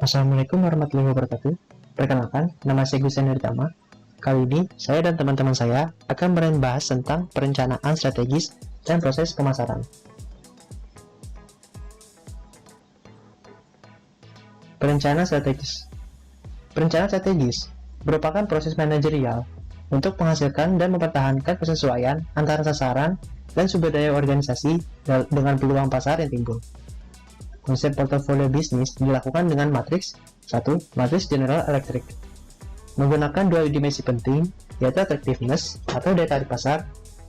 Assalamualaikum warahmatullahi wabarakatuh. Perkenalkan, nama saya Gusen Haritama. Kali ini, saya dan teman-teman saya akan membahas tentang perencanaan strategis dan proses pemasaran. Perencanaan strategis. Perencanaan strategis merupakan proses manajerial untuk menghasilkan dan mempertahankan kesesuaian antara sasaran dan sumber daya organisasi dengan peluang pasar yang timbul. Konsep portofolio bisnis dilakukan dengan matriks 1. Matriks General Electric menggunakan dua dimensi penting, yaitu attractiveness atau daya tarik pasar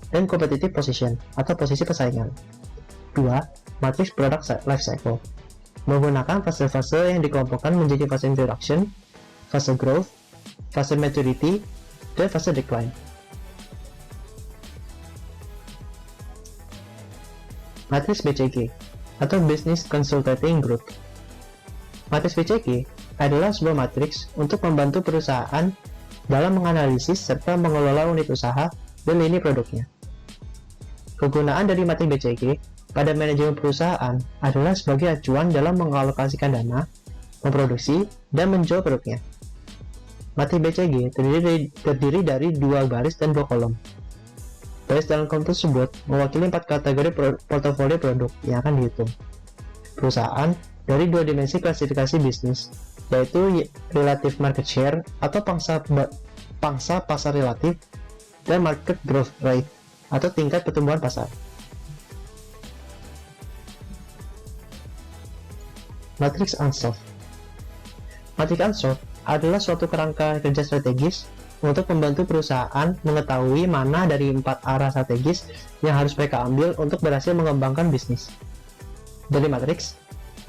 dan competitive position atau posisi persaingan. 2. Matriks Product Life Cycle menggunakan fase-fase yang dikelompokkan menjadi fase introduction, fase growth, fase maturity, dan fase decline. Matriks BCG atau Business Consulting Group. Matriks BCG adalah sebuah matriks untuk membantu perusahaan dalam menganalisis serta mengelola unit usaha dan lini produknya. Kegunaan dari matriks BCG pada manajemen perusahaan adalah sebagai acuan dalam mengalokasikan dana, memproduksi, dan menjual produknya. Matriks BCG terdiri dari dua baris dan dua kolom. Baris dalam kolom tersebut mewakili 4 kategori portofolio produk yang akan dihitung. Perusahaan dari dua dimensi klasifikasi bisnis, yaitu relative market share atau pangsa pasar relatif dan market growth rate atau tingkat pertumbuhan pasar. Matriks Unsolved. Matriks Unsolved adalah suatu kerangka kerja strategis untuk membantu perusahaan mengetahui mana dari 4 arah strategis yang harus mereka ambil untuk berhasil mengembangkan bisnis. Dari matriks,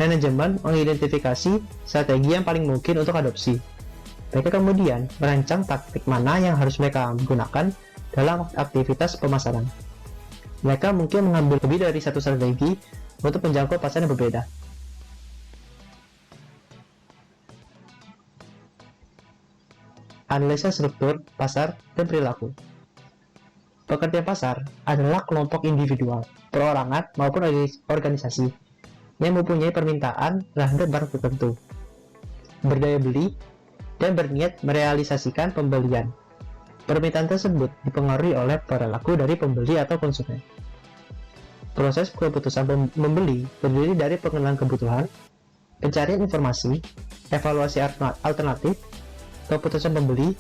manajemen mengidentifikasi strategi yang paling mungkin untuk adopsi. Mereka kemudian merancang taktik mana yang harus mereka gunakan dalam aktivitas pemasaran. Mereka mungkin mengambil lebih dari satu strategi untuk menjangkau pasar yang berbeda. Analisa struktur, pasar, dan perilaku. Pekerja pasar adalah kelompok individual, perorangan, maupun organisasi yang mempunyai permintaan terhadap barang tertentu, berdaya beli, dan berniat merealisasikan pembelian. Permintaan tersebut dipengaruhi oleh perilaku dari pembeli atau konsumen. Proses keputusan membeli terdiri dari pengenalan kebutuhan, pencarian informasi, evaluasi alternatif, keputusan pembeli,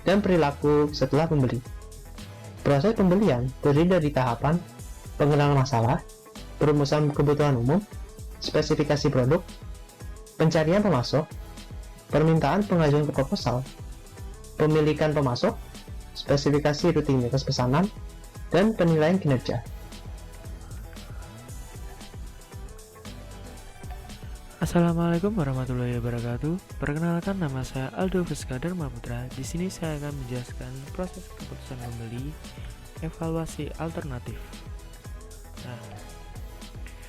dan perilaku setelah pembeli. Proses pembelian terdiri dari tahapan pengenalan masalah, perumusan kebutuhan umum, spesifikasi produk, pencarian pemasok, permintaan pengajuan ke proposal, pemilikan pemasok, spesifikasi rutinitas pesanan, dan penilaian kinerja. Assalamualaikum warahmatullahi wabarakatuh. Perkenalkan, nama saya Aldo Fiskadar Maputra. Di sini saya akan menjelaskan proses keputusan pembeli, evaluasi alternatif. Nah,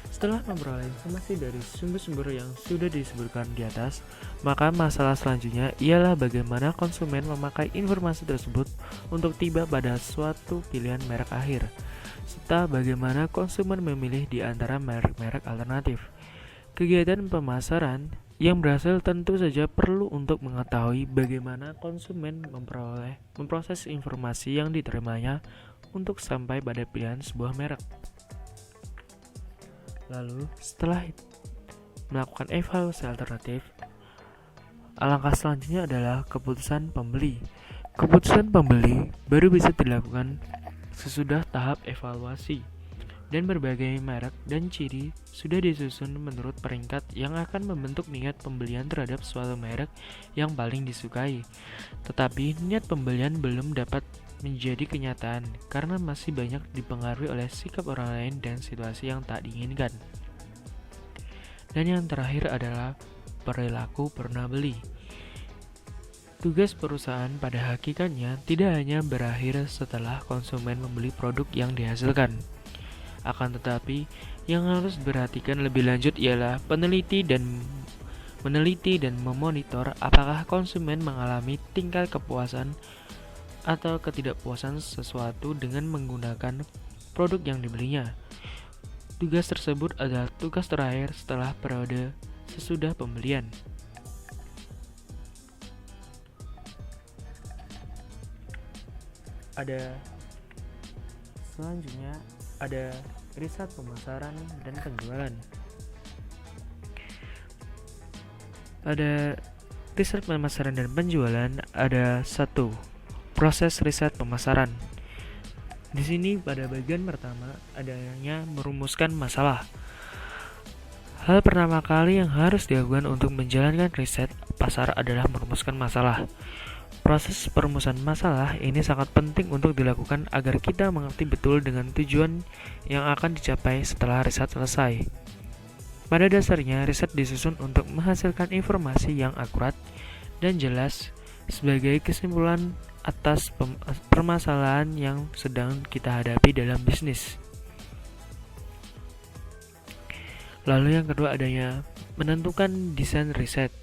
setelah memperoleh informasi dari sumber-sumber yang sudah disebutkan di atas, maka masalah selanjutnya ialah bagaimana konsumen memakai informasi tersebut untuk tiba pada suatu pilihan merek akhir, serta bagaimana konsumen memilih di antara merek-merek alternatif. Kegiatan pemasaran yang berhasil tentu saja perlu untuk mengetahui bagaimana konsumen memproses informasi yang diterimanya untuk sampai pada pilihan sebuah merek. Lalu, setelah melakukan evaluasi alternatif, langkah selanjutnya adalah keputusan pembeli. Keputusan pembeli baru bisa dilakukan sesudah tahap evaluasi, dan berbagai merek dan ciri sudah disusun menurut peringkat yang akan membentuk niat pembelian terhadap suatu merek yang paling disukai. Tetapi niat pembelian belum dapat menjadi kenyataan karena masih banyak dipengaruhi oleh sikap orang lain dan situasi yang tak diinginkan. Dan yang terakhir adalah perilaku pernah beli. Tugas perusahaan pada hakikatnya tidak hanya berakhir setelah konsumen membeli produk yang dihasilkan. Akan tetapi, yang harus diperhatikan lebih lanjut ialah meneliti dan memonitor apakah konsumen mengalami tingkat kepuasan atau ketidakpuasan sesuatu dengan menggunakan produk yang dibelinya. Tugas tersebut adalah tugas terakhir setelah periode sesudah pembelian. ada selanjutnya ada riset pemasaran dan penjualan. Pada riset pemasaran dan penjualan ada satu, proses riset pemasaran. Di sini pada bagian pertama adanya merumuskan masalah. Hal pertama kali yang harus dilakukan untuk menjalankan riset pasar adalah merumuskan masalah. Proses perumusan masalah ini sangat penting untuk dilakukan agar kita mengerti betul dengan tujuan yang akan dicapai setelah riset selesai. Pada dasarnya, riset disusun untuk menghasilkan informasi yang akurat dan jelas sebagai kesimpulan atas permasalahan yang sedang kita hadapi dalam bisnis. Lalu yang kedua adanya menentukan desain riset.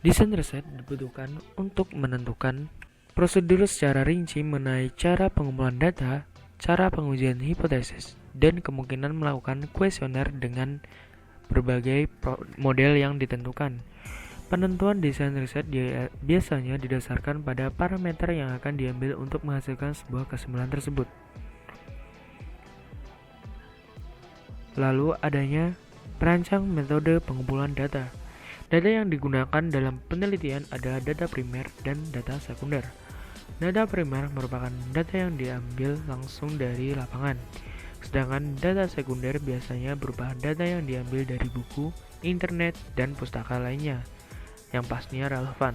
Desain riset dibutuhkan untuk menentukan prosedur secara rinci mengenai cara pengumpulan data, cara pengujian hipotesis, dan kemungkinan melakukan kuesioner dengan berbagai model yang ditentukan. Penentuan desain riset biasanya didasarkan pada parameter yang akan diambil untuk menghasilkan sebuah kesimpulan tersebut. Lalu adanya perancang metode pengumpulan data. Data yang digunakan dalam penelitian adalah data primer dan data sekunder. Data primer merupakan data yang diambil langsung dari lapangan, sedangkan data sekunder biasanya berupa data yang diambil dari buku, internet, dan pustaka lainnya yang pastinya relevan.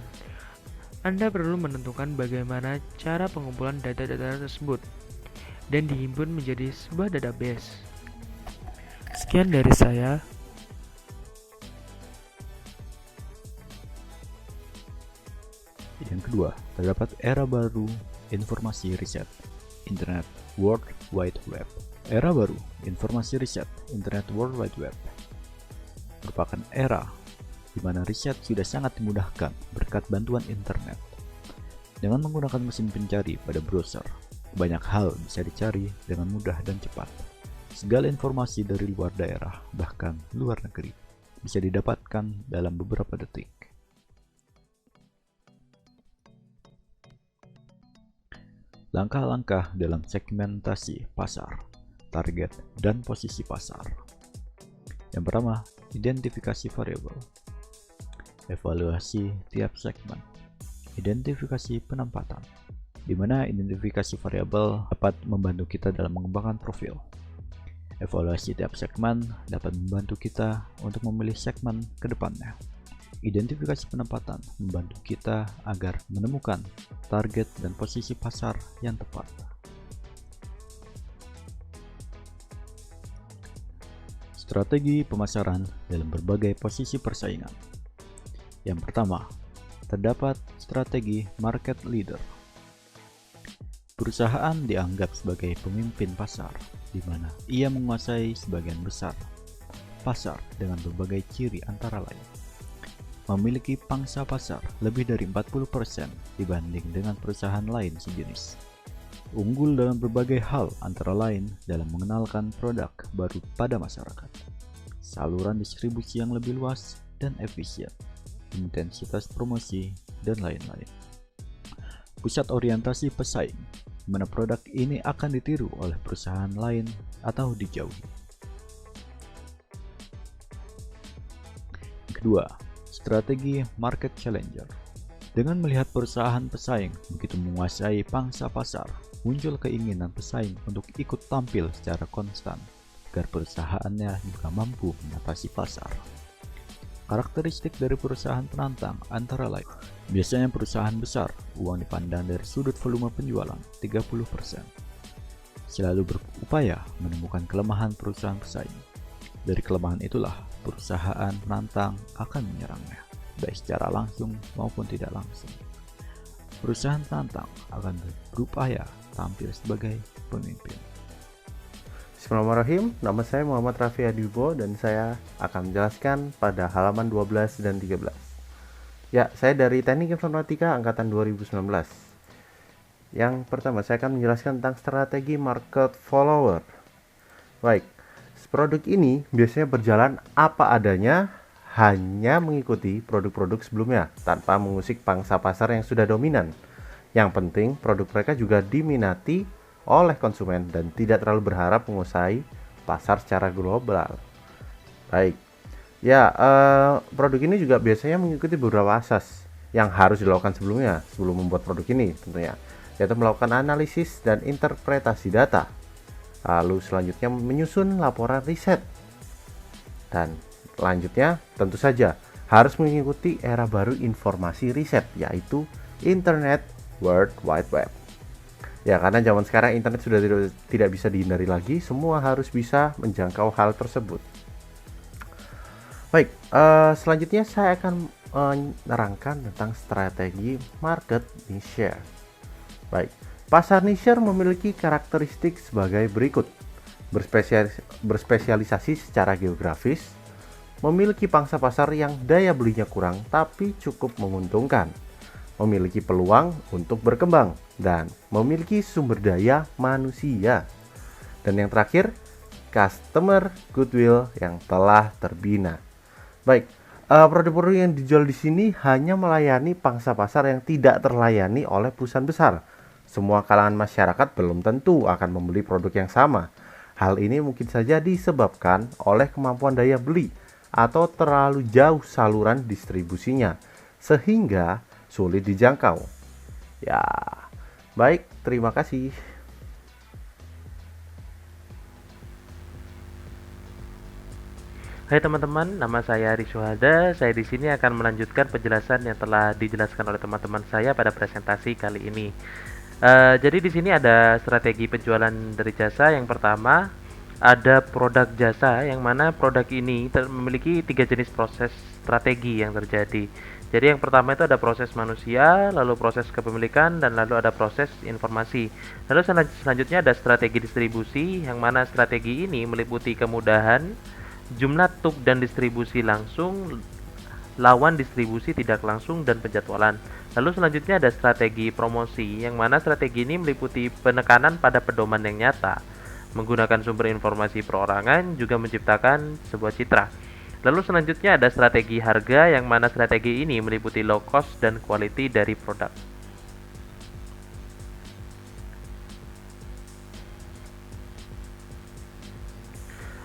Anda perlu menentukan bagaimana cara pengumpulan data-data tersebut dan dihimpun menjadi sebuah database. Sekian dari saya. Yang kedua, terdapat era baru informasi riset, Internet World Wide Web. Era baru informasi riset, Internet World Wide Web merupakan era di mana riset sudah sangat dimudahkan berkat bantuan internet. Dengan menggunakan mesin pencari pada browser, banyak hal bisa dicari dengan mudah dan cepat. Segala informasi dari luar daerah, bahkan luar negeri, bisa didapatkan dalam beberapa detik. Langkah-langkah dalam segmentasi pasar, target, dan posisi pasar. Yang pertama, identifikasi variabel. Evaluasi tiap segmen. Identifikasi penempatan, di mana identifikasi variabel dapat membantu kita dalam mengembangkan profil. Evaluasi tiap segmen dapat membantu kita untuk memilih segmen ke depannya. Identifikasi penempatan membantu kita agar menemukan target dan posisi pasar yang tepat. Strategi pemasaran dalam berbagai posisi persaingan. Yang pertama, terdapat strategi market leader. Perusahaan dianggap sebagai pemimpin pasar, di mana ia menguasai sebagian besar pasar dengan berbagai ciri antara lain. Memiliki pangsa pasar lebih dari 40% dibanding dengan perusahaan lain sejenis. Unggul dalam berbagai hal antara lain dalam mengenalkan produk baru pada masyarakat. Saluran distribusi yang lebih luas dan efisien, intensitas promosi, dan lain-lain. Pusat orientasi pesaing, di mana produk ini akan ditiru oleh perusahaan lain atau dijauhi. Kedua, strategi market challenger. Dengan melihat perusahaan pesaing begitu menguasai pangsa pasar, muncul keinginan pesaing untuk ikut tampil secara konstan agar perusahaannya juga mampu mengatasi pasar. Karakteristik dari perusahaan penantang antara lain, biasanya perusahaan besar, uang dipandang dari sudut volume penjualan 30%. Selalu berupaya menemukan kelemahan perusahaan pesaing. Dari kelemahan itulah perusahaan penantang akan menyerangnya, baik secara langsung maupun tidak langsung. Perusahaan penantang akan berupaya tampil sebagai pemimpin. Bismillahirrahmanirrahim, nama saya Muhammad Raffi Adibo dan saya akan menjelaskan pada halaman 12 dan 13. Ya, saya dari Teknik Informatika Angkatan 2019. Yang pertama, saya akan menjelaskan tentang strategi market follower. Baik, produk ini biasanya berjalan apa adanya, hanya mengikuti produk-produk sebelumnya tanpa mengusik pangsa pasar yang sudah dominan. Yang penting produk mereka juga diminati oleh konsumen dan tidak terlalu berharap menguasai pasar secara global. Baik, ya produk ini juga biasanya mengikuti beberapa asas yang harus dilakukan sebelum membuat produk ini tentunya, yaitu melakukan analisis dan interpretasi data. Lalu selanjutnya menyusun laporan riset. Dan selanjutnya tentu saja harus mengikuti era baru informasi riset, yaitu Internet World Wide Web. Ya, karena zaman sekarang internet sudah tidak bisa dihindari lagi, semua harus bisa menjangkau hal tersebut. Baik, selanjutnya saya akan menerangkan tentang strategi market niche. Baik, pasar niche memiliki karakteristik sebagai berikut. Berspesialisasi secara geografis, memiliki pangsa pasar yang daya belinya kurang tapi cukup menguntungkan, memiliki peluang untuk berkembang, dan memiliki sumber daya manusia. Dan yang terakhir, customer goodwill yang telah terbina. Baik, produk-produk yang dijual di sini hanya melayani pangsa pasar yang tidak terlayani oleh perusahaan besar. Semua kalangan masyarakat belum tentu akan membeli produk yang sama. Hal ini mungkin saja disebabkan oleh kemampuan daya beli atau terlalu jauh saluran distribusinya, sehingga sulit dijangkau. Ya, baik, terima kasih. Hai teman-teman, nama saya Ari Syuhada. Saya di sini akan melanjutkan penjelasan yang telah dijelaskan oleh teman-teman saya pada presentasi kali ini. Jadi di sini ada strategi penjualan dari jasa. Yang pertama, ada produk jasa, yang mana produk ini memiliki 3 jenis proses strategi yang terjadi. Jadi yang pertama itu ada proses manusia, lalu proses kepemilikan, dan lalu ada proses informasi. Lalu selanjutnya ada strategi distribusi, yang mana strategi ini meliputi kemudahan, jumlah tuk dan distribusi langsung, lawan distribusi tidak langsung, dan penjadwalan. Lalu selanjutnya ada strategi promosi, yang mana strategi ini meliputi penekanan pada pedoman yang nyata, menggunakan sumber informasi perorangan, juga menciptakan sebuah citra. Lalu selanjutnya ada strategi harga, yang mana strategi ini meliputi low cost dan quality dari produk.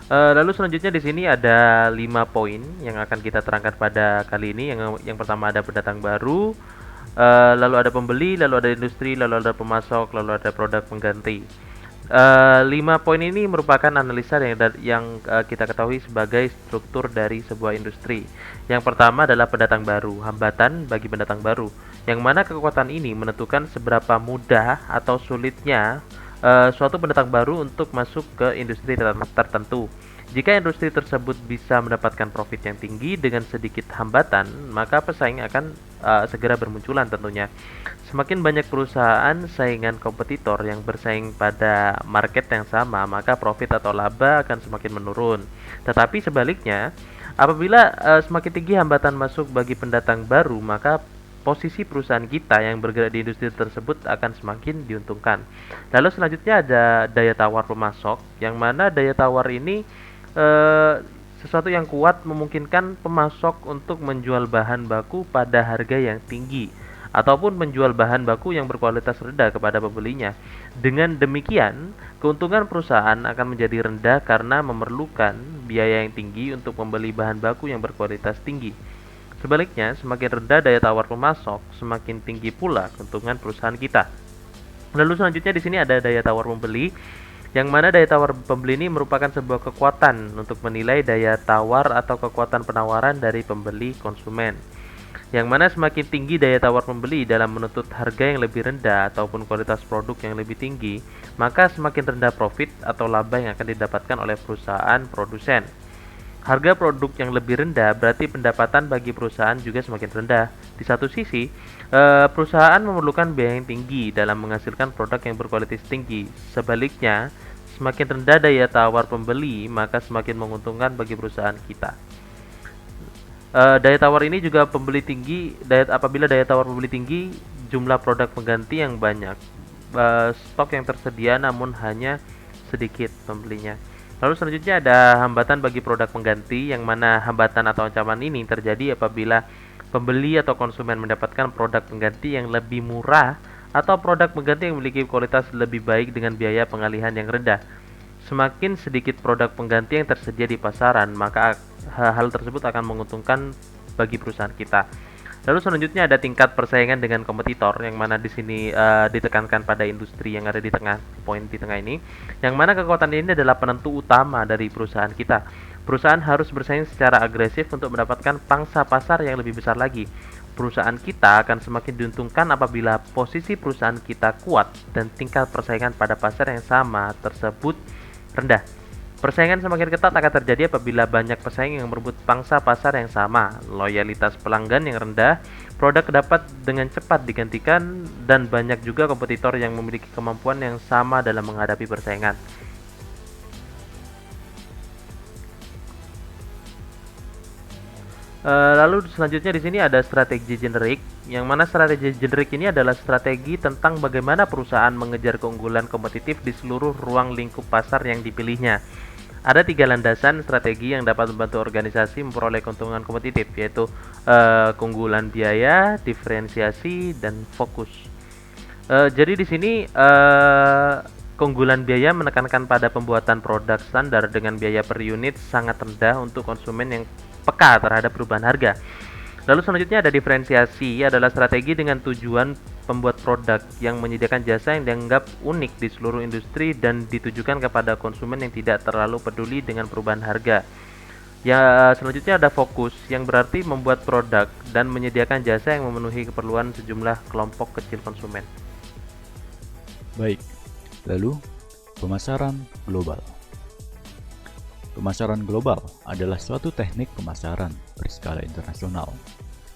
Lalu selanjutnya di sini ada 5 poin yang akan kita terangkan pada kali ini. Yang pertama ada pendatang baru, lalu ada pembeli, lalu ada industri, lalu ada pemasok, lalu ada produk pengganti. 5 poin ini merupakan analisa yang kita ketahui sebagai struktur dari sebuah industri. Yang pertama adalah pendatang baru, hambatan bagi pendatang baru, yang mana kekuatan ini menentukan seberapa mudah atau sulitnya suatu pendatang baru untuk masuk ke industri tertentu. Jika industri tersebut bisa mendapatkan profit yang tinggi dengan sedikit hambatan, maka pesaing akan segera bermunculan tentunya. Semakin banyak perusahaan saingan kompetitor yang bersaing pada market yang sama, maka profit atau laba akan semakin menurun. Tetapi sebaliknya, apabila semakin tinggi hambatan masuk bagi pendatang baru, maka posisi perusahaan kita yang bergerak di industri tersebut akan semakin diuntungkan. Lalu selanjutnya ada daya tawar pemasok, yang mana daya tawar ini sesuatu yang kuat memungkinkan pemasok untuk menjual bahan baku pada harga yang tinggi ataupun menjual bahan baku yang berkualitas rendah kepada pembelinya. Dengan demikian, keuntungan perusahaan akan menjadi rendah karena memerlukan biaya yang tinggi untuk membeli bahan baku yang berkualitas tinggi. Sebaliknya, semakin rendah daya tawar pemasok, semakin tinggi pula keuntungan perusahaan kita. Lalu selanjutnya di sini ada daya tawar pembeli, yang mana daya tawar pembeli ini merupakan sebuah kekuatan untuk menilai daya tawar atau kekuatan penawaran dari pembeli konsumen. Yang mana semakin tinggi daya tawar pembeli dalam menuntut harga yang lebih rendah ataupun kualitas produk yang lebih tinggi, maka semakin rendah profit atau laba yang akan didapatkan oleh perusahaan produsen. Harga produk yang lebih rendah berarti pendapatan bagi perusahaan juga semakin rendah. Di satu sisi, perusahaan memerlukan biaya yang tinggi dalam menghasilkan produk yang berkualitas tinggi. Sebaliknya, semakin rendah daya tawar pembeli, maka semakin menguntungkan bagi perusahaan kita. Daya tawar ini juga pembeli tinggi. Apabila daya tawar pembeli tinggi, jumlah produk pengganti yang banyak, stok yang tersedia namun hanya sedikit pembelinya. Lalu selanjutnya ada hambatan bagi produk pengganti, yang mana hambatan atau ancaman ini terjadi apabila pembeli atau konsumen mendapatkan produk pengganti yang lebih murah atau produk pengganti yang memiliki kualitas lebih baik dengan biaya pengalihan yang rendah. Semakin sedikit produk pengganti yang tersedia di pasaran, maka hal tersebut akan menguntungkan bagi perusahaan kita. Lalu selanjutnya ada tingkat persaingan dengan kompetitor, yang mana di sini ditekankan pada industri yang ada di tengah, poin di tengah ini, yang mana kekuatan ini adalah penentu utama dari perusahaan kita. Perusahaan harus bersaing secara agresif untuk mendapatkan pangsa pasar yang lebih besar lagi. Perusahaan kita akan semakin diuntungkan apabila posisi perusahaan kita kuat dan tingkat persaingan pada pasar yang sama tersebut rendah. Persaingan semakin ketat akan terjadi apabila banyak pesaing yang merebut pangsa pasar yang sama. Loyalitas pelanggan yang rendah, produk dapat dengan cepat digantikan, dan banyak juga kompetitor yang memiliki kemampuan yang sama dalam menghadapi persaingan. Lalu selanjutnya di sini ada strategi generik, yang mana strategi generik ini adalah strategi tentang bagaimana perusahaan mengejar keunggulan kompetitif di seluruh ruang lingkup pasar yang dipilihnya. Ada 3 landasan strategi yang dapat membantu organisasi memperoleh keuntungan kompetitif, yaitu keunggulan biaya, diferensiasi, dan fokus. Jadi di sini keunggulan biaya menekankan pada pembuatan produk standar dengan biaya per unit sangat rendah untuk konsumen yang peka terhadap perubahan harga. Lalu selanjutnya ada diferensiasi, adalah strategi dengan tujuan pembuat produk yang menyediakan jasa yang dianggap unik di seluruh industri dan ditujukan kepada konsumen yang tidak terlalu peduli dengan perubahan harga. Ya, selanjutnya ada fokus, yang berarti membuat produk dan menyediakan jasa yang memenuhi keperluan sejumlah kelompok kecil konsumen. Baik, lalu pemasaran global. Pemasaran global adalah suatu teknik pemasaran berskala internasional,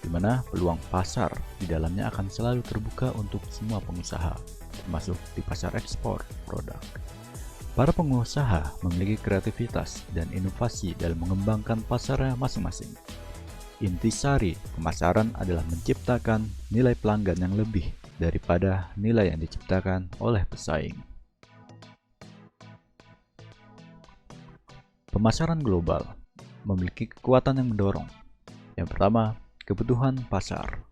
di mana peluang pasar di dalamnya akan selalu terbuka untuk semua pengusaha, termasuk di pasar ekspor produk. Para pengusaha memiliki kreativitas dan inovasi dalam mengembangkan pasarnya masing-masing. Intisari pemasaran adalah menciptakan nilai pelanggan yang lebih daripada nilai yang diciptakan oleh pesaing. Pemasaran global memiliki kekuatan yang mendorong. Yang pertama, kebutuhan pasar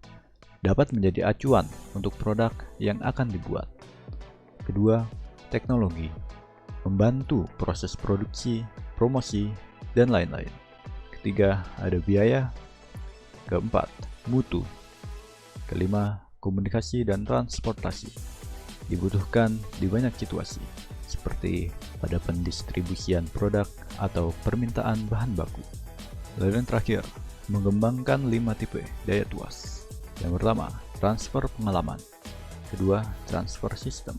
dapat menjadi acuan untuk produk yang akan dibuat. Kedua, teknologi membantu proses produksi, promosi, dan lain-lain. Ketiga, ada biaya. Keempat, mutu. Kelima, komunikasi dan transportasi dibutuhkan di banyak situasi, seperti pada pendistribusian produk atau permintaan bahan baku. Lalu yang terakhir, mengembangkan 5 tipe daya tuas. Yang pertama, transfer pengalaman. Kedua, transfer sistem.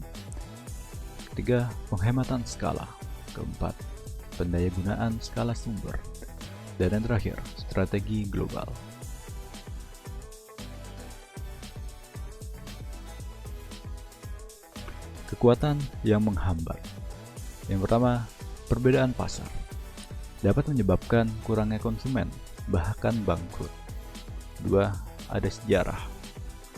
Ketiga, penghematan skala. Keempat, pendayagunaan skala sumber. Dan yang terakhir, strategi global. Kekuatan yang menghambat. Yang pertama, perbedaan pasar dapat menyebabkan kurangnya konsumen, bahkan bangkrut. Dua, ada sejarah.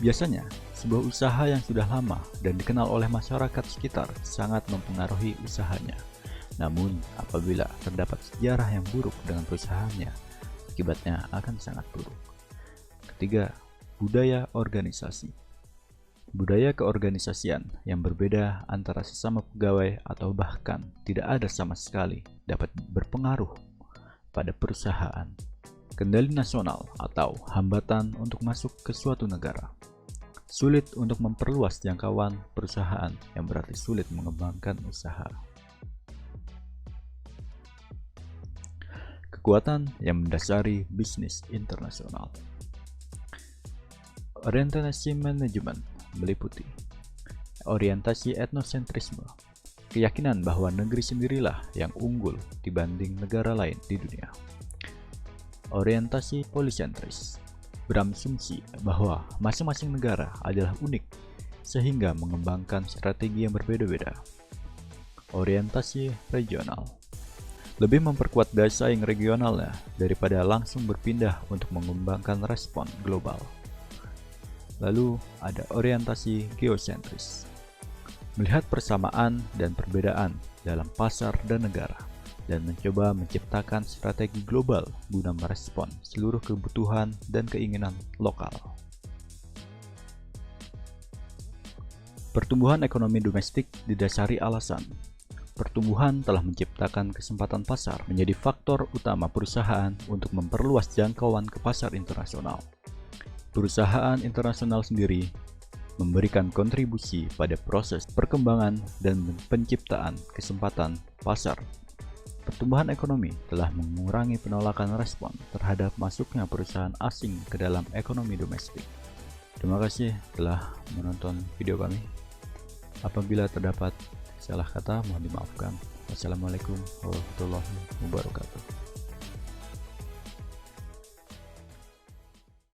Biasanya, sebuah usaha yang sudah lama dan dikenal oleh masyarakat sekitar sangat mempengaruhi usahanya. Namun, apabila terdapat sejarah yang buruk dengan perusahaannya, akibatnya akan sangat buruk. Ketiga, budaya organisasi. Budaya keorganisasian yang berbeda antara sesama pegawai atau bahkan tidak ada sama sekali dapat berpengaruh pada perusahaan. Kendali nasional atau hambatan untuk masuk ke suatu negara. Sulit untuk memperluas jangkauan perusahaan, yang berarti sulit mengembangkan usaha. Kekuatan yang mendasari bisnis internasional. Orientasi manajemen meliputi orientasi etnosentrisme, keyakinan bahwa negeri sendirilah yang unggul dibanding negara lain di dunia. Orientasi polisentris, berasumsi bahwa masing-masing negara adalah unik sehingga mengembangkan strategi yang berbeda-beda. Orientasi regional, lebih memperkuat daya saing regionalnya daripada langsung berpindah untuk mengembangkan respon global. Lalu ada orientasi geosentris, melihat persamaan dan perbedaan dalam pasar dan negara, dan mencoba menciptakan strategi global guna merespon seluruh kebutuhan dan keinginan lokal. Pertumbuhan ekonomi domestik didasari alasan. Pertumbuhan telah menciptakan kesempatan pasar menjadi faktor utama perusahaan untuk memperluas jangkauan ke pasar internasional. Perusahaan internasional sendiri memberikan kontribusi pada proses perkembangan dan penciptaan kesempatan pasar. Pertumbuhan ekonomi telah mengurangi penolakan respon terhadap masuknya perusahaan asing ke dalam ekonomi domestik. Terima kasih telah menonton video kami. Apabila terdapat salah kata, mohon dimaafkan. Wassalamualaikum warahmatullahi wabarakatuh.